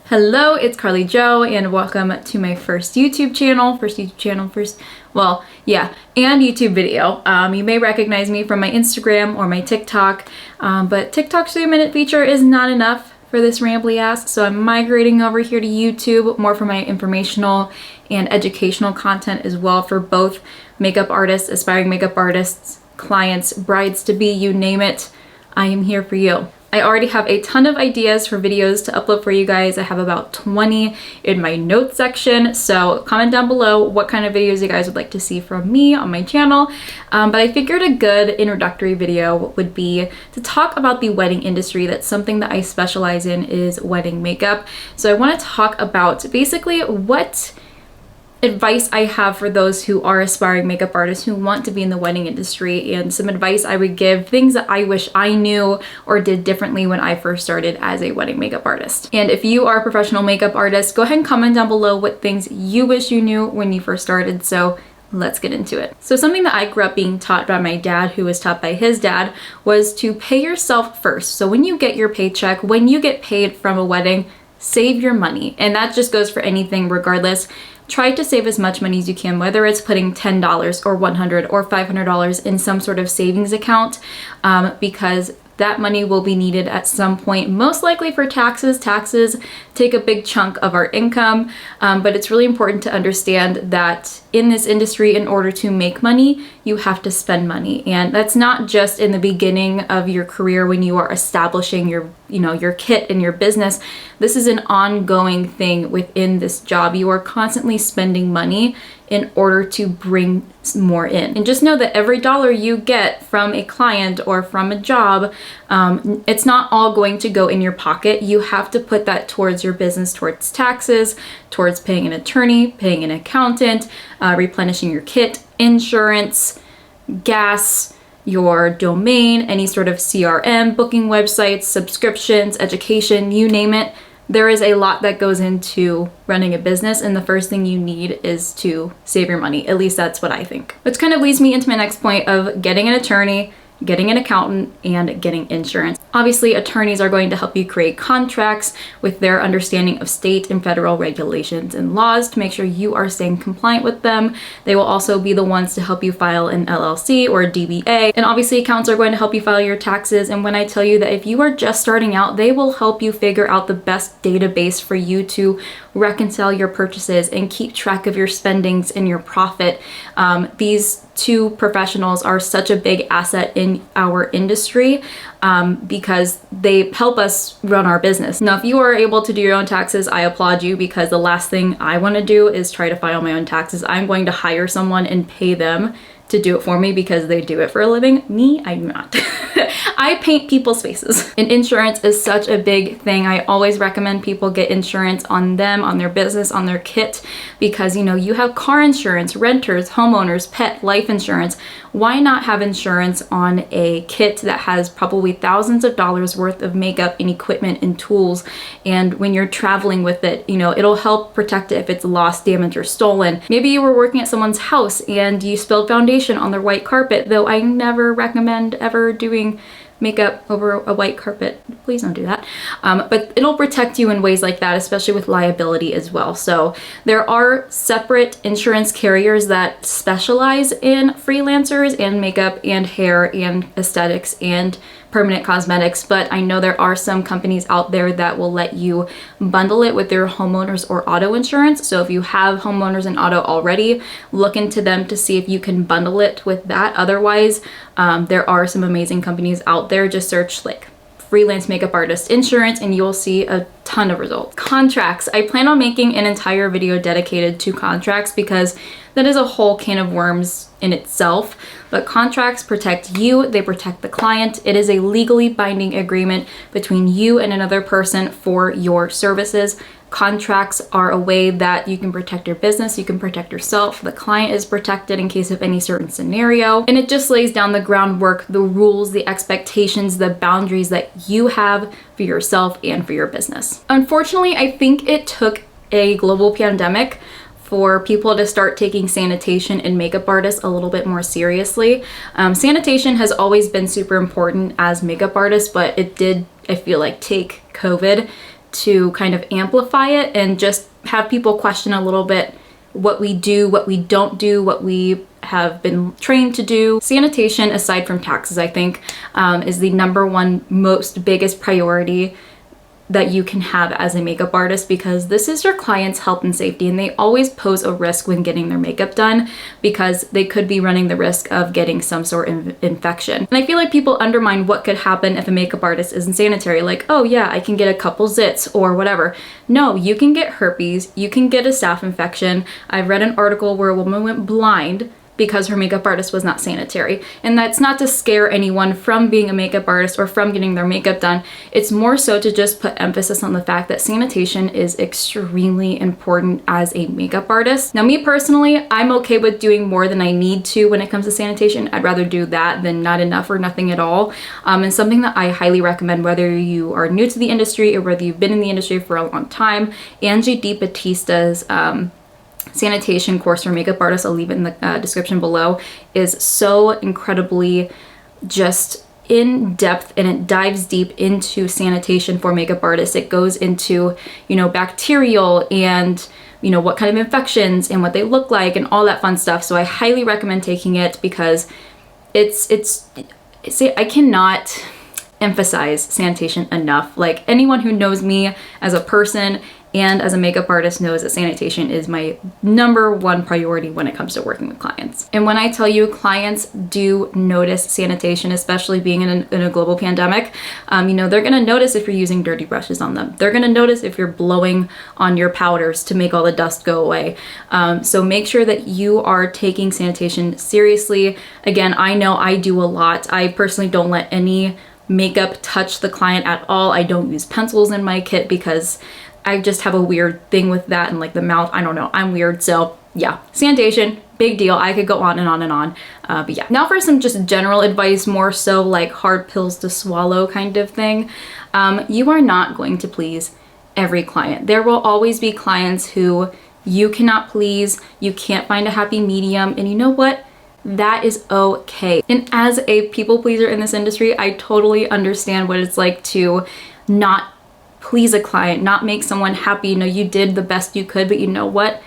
Hello, it's Carly Jo, and welcome to my first YouTube channel. And YouTube video. You may recognize me from my Instagram or my TikTok, but TikTok's 3-minute feature is not enough for this rambly ass, so I'm migrating over here to YouTube more for my informational and educational content as well for both makeup artists, aspiring makeup artists, clients, brides-to-be, you name it. I am here for you. I already have a ton of ideas for videos to upload for you guys. I have about 20 in my notes section, so comment down below what kind of videos you guys would like to see from me on my channel. But I figured a good introductory video would be to talk about the wedding industry. That's something that I specialize in, is wedding makeup. So I want to talk about basically what advice I have for those who are aspiring makeup artists who want to be in the wedding industry, and some advice I would give, things that I wish I knew or did differently when I first started as a wedding makeup artist. And if you are a professional makeup artist, go ahead and comment down below what things you wish you knew when you first started. So let's get into it. So something that I grew up being taught by my dad, who was taught by his dad, was to pay yourself first. So when you get your paycheck, when you get paid from a wedding, save your money. And that just goes for anything regardless. Try to save as much money as you can, whether it's putting $10 or $100 or $500 in some sort of savings account, because that money will be needed at some point, most likely for taxes. Taxes take a big chunk of our income, but it's really important to understand that in this industry, in order to make money, you have to spend money. And that's not just in the beginning of your career when you are establishing your kit and your business. This is an ongoing thing within this job. You are constantly spending money in order to bring more in. And just know that every dollar you get from a client or from a job, it's not all going to go in your pocket. You have to put that towards your business, towards taxes, towards paying an attorney, paying an accountant, replenishing your kit, insurance, gas, your domain, any sort of CRM, booking websites, subscriptions, education, you name it. There is a lot that goes into running a business, and the first thing you need is to save your money. At least that's what I think. Which kind of leads me into my next point of getting an attorney, getting an accountant, and getting insurance. Obviously, attorneys are going to help you create contracts with their understanding of state and federal regulations and laws to make sure you are staying compliant with them. They will also be the ones to help you file an LLC or a DBA. And obviously, accountants are going to help you file your taxes. And when I tell you that if you are just starting out, they will help you figure out the best database for you to reconcile your purchases and keep track of your spendings and your profit. These two professionals are such a big asset in our industry because they help us run our business. Now, if you are able to do your own taxes, I applaud you, because the last thing I want to do is try to file my own taxes. I'm going to hire someone and pay them to do it for me because they do it for a living. Me, I'm not. I paint people's faces. And insurance is such a big thing. I always recommend people get insurance on them, on their business, on their kit, because you have car insurance, renters, homeowners, pet, life insurance. Why not have insurance on a kit that has probably thousands of dollars worth of makeup and equipment and tools? And when you're traveling with it, it'll help protect it if it's lost, damaged, or stolen. Maybe you were working at someone's house and you spilled foundation on their white carpet, though I never recommend ever doing makeup over a white carpet. Please don't do that. But it'll protect you in ways like that, especially with liability as well. So there are separate insurance carriers that specialize in freelancers and makeup and hair and aesthetics and permanent cosmetics, but I know there are some companies out there that will let you bundle it with their homeowners or auto insurance. So if you have homeowners and auto already, look into them to see if you can bundle it with that. Otherwise, there are some amazing companies out there. Just search like freelance makeup artist insurance and you'll see a ton of results. Contracts. I plan on making an entire video dedicated to contracts because that is a whole can of worms in itself. But contracts protect you, they protect the client. It is a legally binding agreement between you and another person for your services. Contracts are a way that you can protect your business, you can protect yourself, the client is protected in case of any certain scenario, and it just lays down the groundwork, the rules, the expectations, the boundaries that you have for yourself and for your business. Unfortunately, I think it took a global pandemic for people to start taking sanitation and makeup artists a little bit more seriously. Sanitation has always been super important as makeup artists, but it did, I feel like, take COVID to kind of amplify it and just have people question a little bit what we do, what we don't do, what we have been trained to do. Sanitation, aside from taxes, I think, is the number one most biggest priority that you can have as a makeup artist, because this is your client's health and safety, and they always pose a risk when getting their makeup done because they could be running the risk of getting some sort of infection. And I feel like people undermine what could happen if a makeup artist isn't sanitary. Like, oh yeah, I can get a couple zits or whatever. No, you can get herpes, you can get a staph infection. I've read an article where a woman went blind because her makeup artist was not sanitary. And that's not to scare anyone from being a makeup artist or from getting their makeup done. It's more so to just put emphasis on the fact that sanitation is extremely important as a makeup artist. Now, me personally, I'm okay with doing more than I need to when it comes to sanitation. I'd rather do that than not enough or nothing at all. And something that I highly recommend, whether you are new to the industry or whether you've been in the industry for a long time, Angie DiBattista's sanitation course for makeup artists, I'll leave it in the description below, is so incredibly just in depth, and it dives deep into sanitation for makeup artists. It goes into, you know, bacterial and, you know, what kind of infections and what they look like and all that fun stuff. So I highly recommend taking it because I cannot emphasize sanitation enough. Like, anyone who knows me as a person and as a makeup artist knows that sanitation is my number one priority when it comes to working with clients. And when I tell you, clients do notice sanitation, especially being in a global pandemic. You know, they're gonna notice if you're using dirty brushes on them. They're gonna notice if you're blowing on your powders to make all the dust go away. So make sure that you are taking sanitation seriously. Again, I know I do a lot. I personally don't let any makeup touch the client at all. I don't use pencils in my kit because I just have a weird thing with that, and like the mouth, I don't know, I'm weird. So yeah, sanitation, big deal. I could go on and on and on. But yeah, now for some just general advice, more so like hard pills to swallow kind of thing. You are not going to please every client. There will always be clients who you cannot please, you can't find a happy medium, and you know what? That is okay. And as a people pleaser in this industry, I totally understand what it's like to not please a client, not make someone happy. You know, you did the best you could, but you know what?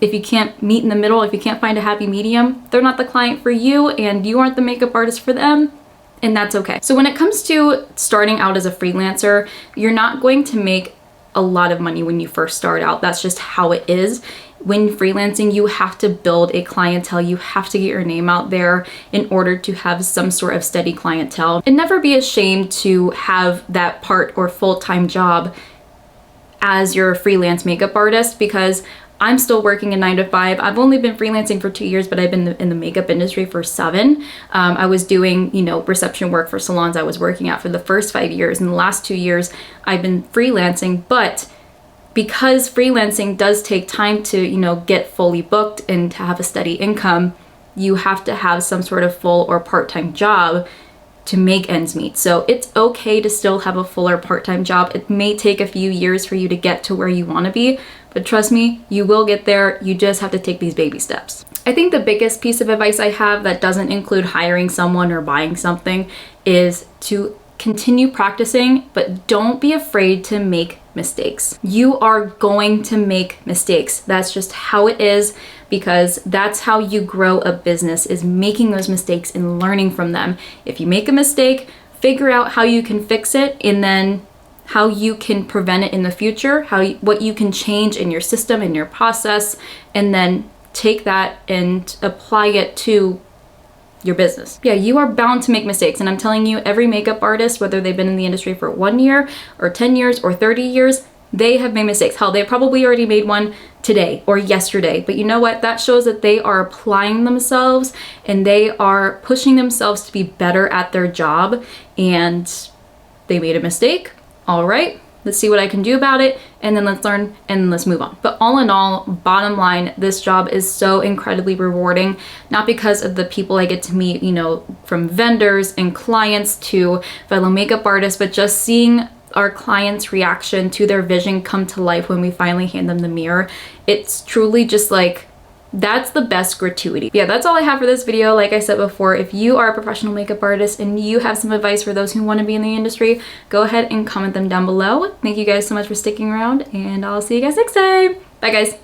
If you can't meet in the middle, if you can't find a happy medium, they're not the client for you and you aren't the makeup artist for them, and that's okay. So when it comes to starting out as a freelancer, you're not going to make a lot of money when you first start out. That's just how it is. When freelancing, you have to build a clientele. You have to get your name out there in order to have some sort of steady clientele. And never be ashamed to have that part or full-time job as your freelance makeup artist, because I'm still working a 9-to-5. I've only been freelancing for 2 years, but I've been in the makeup industry for 7. I was doing, you know, reception work for salons I was working at for the first 5 years. In the last 2 years, I've been freelancing, but because freelancing does take time to, you know, get fully booked and to have a steady income, you have to have some sort of full or part-time job to make ends meet. So it's okay to still have a full or part-time job. It may take a few years for you to get to where you want to be, but trust me, you will get there. You just have to take these baby steps. I think the biggest piece of advice I have that doesn't include hiring someone or buying something is to continue practicing, but don't be afraid to make mistakes. You are going to make mistakes. That's just how it is, because that's how you grow a business, is making those mistakes and learning from them. If you make a mistake, figure out how you can fix it, and then how you can prevent it in the future, what you can change in your system, in your process, and then take that and apply it to your business. Yeah, you are bound to make mistakes, and I'm telling you, every makeup artist, whether they've been in the industry for 1 year or 10 years or 30 years, they have made mistakes. Hell, they probably already made one today or yesterday, but you know what? That shows that they are applying themselves and they are pushing themselves to be better at their job, and they made a mistake. All right, let's see what I can do about it, and then let's learn and let's move on. But all in all, bottom line, this job is so incredibly rewarding, not because of the people I get to meet, you know, from vendors and clients to fellow makeup artists, but just seeing our clients' reaction to their vision come to life when we finally hand them the mirror. It's truly just like That's the best gratuity. Yeah, that's all I have for this video. Like I said before, if you are a professional makeup artist and you have some advice for those who want to be in the industry, go ahead and comment them down below. Thank you guys so much for sticking around, and I'll see you guys next time. Bye guys.